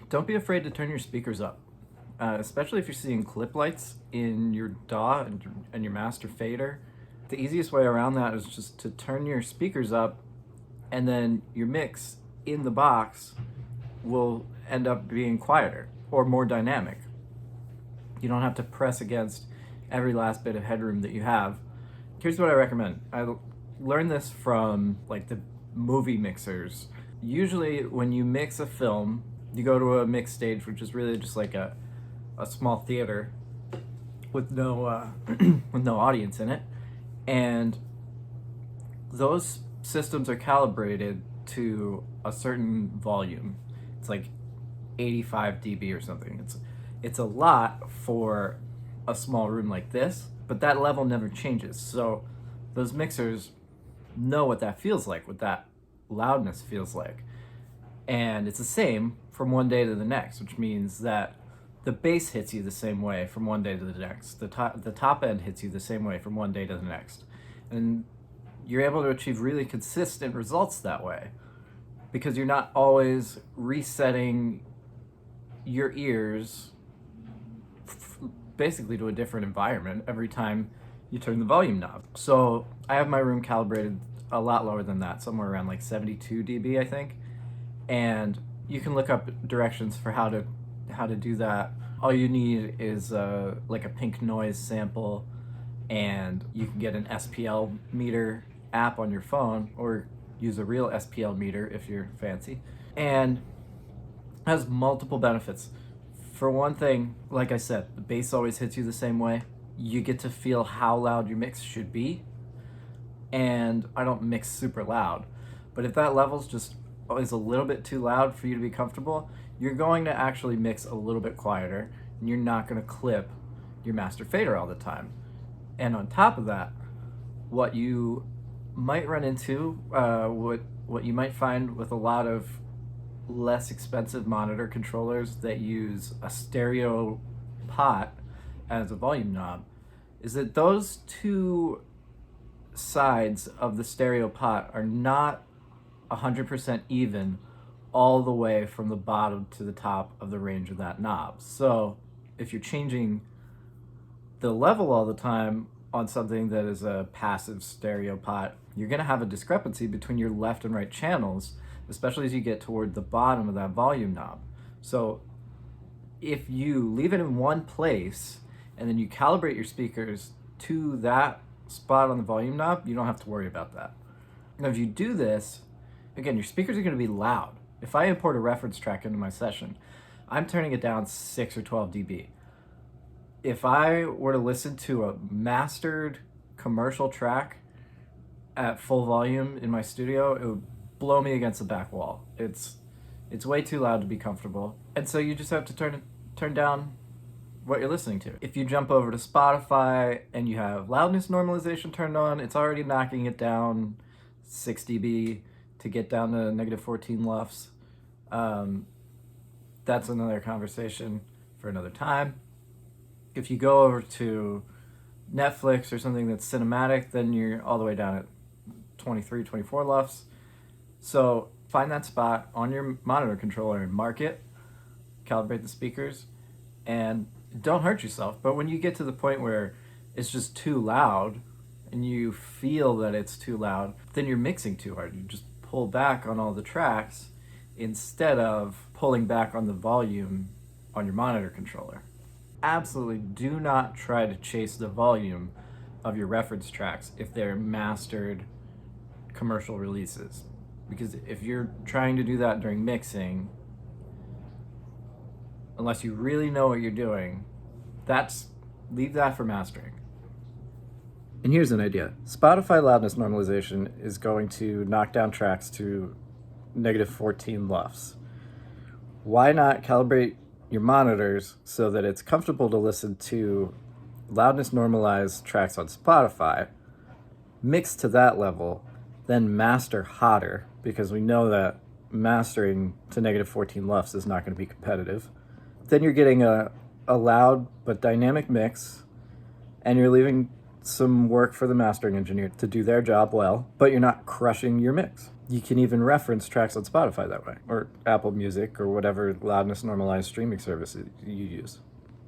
Don't be afraid to turn your speakers up, especially if you're seeing clip lights in your DAW and your master fader. The easiest way around that is just to turn your speakers up, and then your mix in the box will end up being quieter or more dynamic. You don't have to press against every last bit of headroom that you have. Here's what I recommend. I learned this from like the movie mixers. Usually when you mix a film, you go to a mix stage, which is really just like a small theater with no with no audience in it, and those systems are calibrated to a certain volume. It's like 85 dB or something. It's a lot for a small room like this, but that level never changes. So those mixers know what that feels like, what that loudness feels like. And it's the same from one day to the next, which means that the bass hits you the same way from one day to the next. The top end hits you the same way from one day to the next. And you're able to achieve really consistent results that way because you're not always resetting your ears basically to a different environment every time you turn the volume knob. So I have my room calibrated a lot lower than that, somewhere around like 72 dB, I think. And you can look up directions for how to do that. All you need is like a pink noise sample, and you can get an SPL meter app on your phone, or use a real SPL meter if you're fancy. And it has multiple benefits. For one thing, like I said, the bass always hits you the same way. You get to feel how loud your mix should be. And I don't mix super loud, but if that level's just is a little bit too loud for you to be comfortable, you're going to actually mix a little bit quieter, and you're not going to clip your master fader all the time. And on top of that, what you might run into, what you might find with a lot of less expensive monitor controllers that use a stereo pot as a volume knob, is that those two sides of the stereo pot are not 100% even all the way from the bottom to the top of the range of that knob. So if you're changing the level all the time on something that is a passive stereo pot, you're going to have a discrepancy between your left and right channels, especially as you get toward the bottom of that volume knob. So if you leave it in one place and then you calibrate your speakers to that spot on the volume knob, you don't have to worry about that. Now, if you do this, again, your speakers are going to be loud. If I import a reference track into my session, I'm turning it down 6 or 12 dB. If I were to listen to a mastered commercial track at full volume in my studio, it would blow me against the back wall. It's way too loud to be comfortable. And so you just have to turn down what you're listening to. If you jump over to Spotify and you have loudness normalization turned on, it's already knocking it down 6 dB to get down to negative 14 LUFS. That's another conversation for another time. If you go over to Netflix or something that's cinematic, then you're all the way down at 23, 24 LUFS. So find that spot on your monitor controller and mark it, calibrate the speakers, and don't hurt yourself. But when you get to the point where it's just too loud and you feel that it's too loud, then you're mixing too hard. You just pull back on all the tracks instead of pulling back on the volume on your monitor controller. Absolutely do not try to chase the volume of your reference tracks if they're mastered commercial releases. Because if you're trying to do that during mixing, unless you really know what you're doing, leave that for mastering. And here's an idea. Spotify loudness normalization is going to knock down tracks to negative 14 LUFS. Why not calibrate your monitors so that it's comfortable to listen to loudness normalized tracks on Spotify, mix to that level, then master hotter, because we know that mastering to negative 14 LUFS is not going to be competitive. Then you're getting a loud but dynamic mix, and you're leaving some work for the mastering engineer to do their job well, but you're not crushing your mix. You can even reference tracks on Spotify that way, or Apple Music, or whatever loudness normalized streaming service you use.